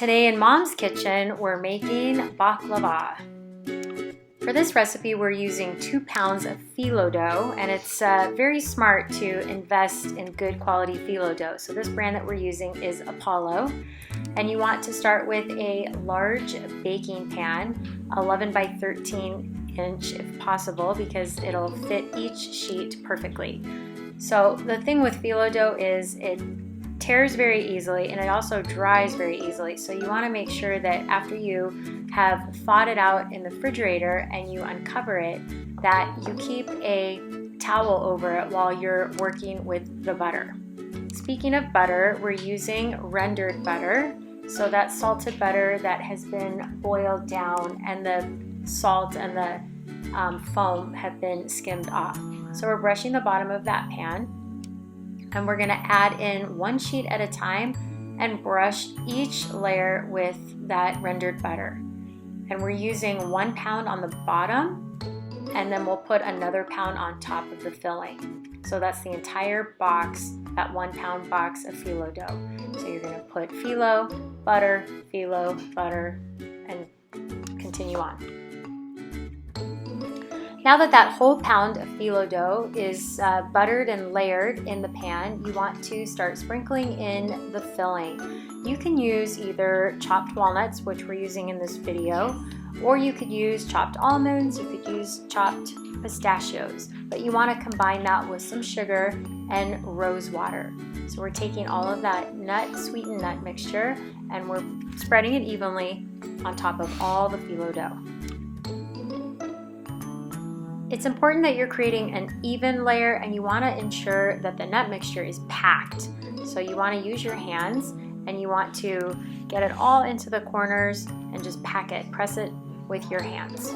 Today in Mom's Kitchen, we're making baklava. For this recipe, we're using 2 pounds of phyllo dough, and it's very smart to invest in good quality phyllo dough. So this brand that we're using is Apollo, and you want to start with a large baking pan, 11 by 13 inch if possible, because it'll fit each sheet perfectly. So the thing with phyllo dough is it tears very easily and it also dries very easily. So you want to make sure that after you have thawed it out in the refrigerator and you uncover it, that you keep a towel over it while you're working with the butter. Speaking of butter, we're using rendered butter. So that's salted butter that has been boiled down and the salt and the foam have been skimmed off. So we're brushing the bottom of that pan, and we're gonna add in 1 sheet at a time and brush each layer with that rendered butter. And we're using 1 pound on the bottom, and then we'll put another pound on top of the filling. So that's the entire box, that 1 pound box of phyllo dough. So you're gonna put phyllo, butter, and continue on. Now that whole pound of phyllo dough is buttered and layered in the pan, you want to start sprinkling in the filling. You can use either chopped walnuts, which we're using in this video, or you could use chopped almonds, you could use chopped pistachios, but you want to combine that with some sugar and rose water. So we're taking all of that sweetened nut mixture and we're spreading it evenly on top of all the phyllo dough. It's important that you're creating an even layer and you want to ensure that the nut mixture is packed. So you want to use your hands and you want to get it all into the corners and just pack it, press it with your hands.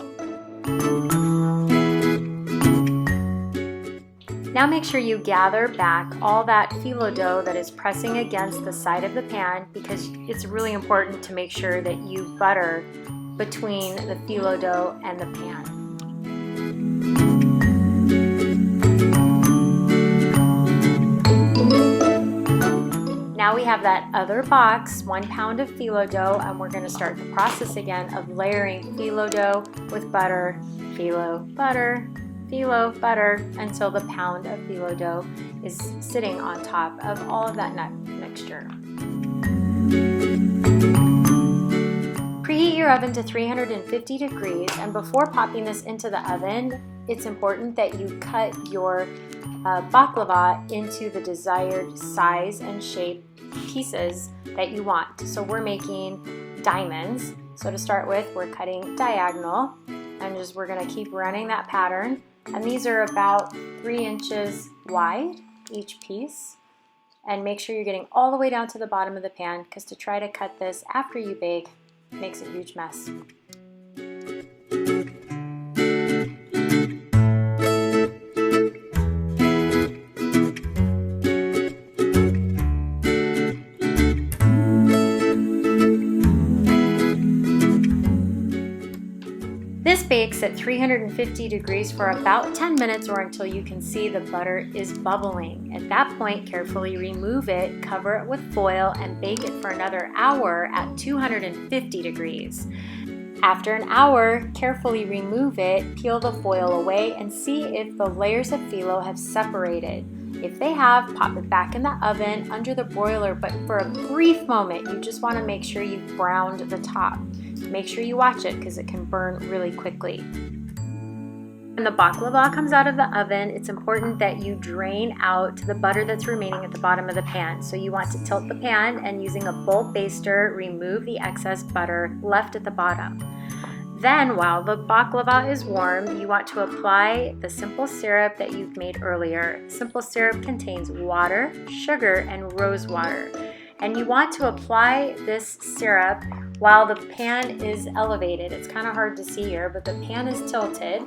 Now make sure you gather back all that phyllo dough that is pressing against the side of the pan, because it's really important to make sure that you butter between the phyllo dough and the pan. Now we have that other box, 1 pound of phyllo dough, and we're going to start the process again of layering phyllo dough with butter, phyllo, butter, phyllo, butter, until the pound of phyllo dough is sitting on top of all of that nut mixture. Preheat your oven to 350 degrees, and before popping this into the oven, it's important that you cut your baklava into the desired size and shape pieces that you want. So we're making diamonds. So to start with, we're cutting diagonal, and we're gonna keep running that pattern. And these are about 3 inches wide, each piece. And make sure you're getting all the way down to the bottom of the pan, because to try to cut this after you bake makes a huge mess. This bakes at 350 degrees for about 10 minutes or until you can see the butter is bubbling. At that point, carefully remove it, cover it with foil, and bake it for another hour at 250 degrees. After an hour, carefully remove it, peel the foil away, and see if the layers of phyllo have separated. If they have, pop it back in the oven under the broiler, but for a brief moment, you just want to make sure you've browned the top. Make sure you watch it because it can burn really quickly. When the baklava comes out of the oven, it's important that you drain out the butter that's remaining at the bottom of the pan. So you want to tilt the pan and, using a bowl baster, remove the excess butter left at the bottom. Then, while the baklava is warm, you want to apply the simple syrup that you've made earlier. Simple syrup contains water, sugar, and rose water. And you want to apply this syrup while the pan is elevated. It's kind of hard to see here, but the pan is tilted.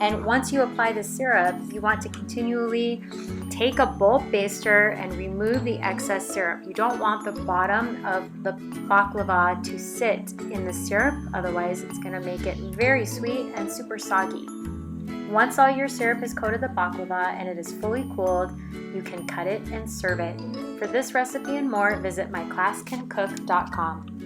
And once you apply the syrup, you want to continually take a bowl baster and remove the excess syrup. You don't want the bottom of the baklava to sit in the syrup, otherwise it's going to make it very sweet and super soggy. Once all your syrup has coated the baklava and it is fully cooled, you can cut it and serve it. For this recipe and more, visit myclasscancook.com.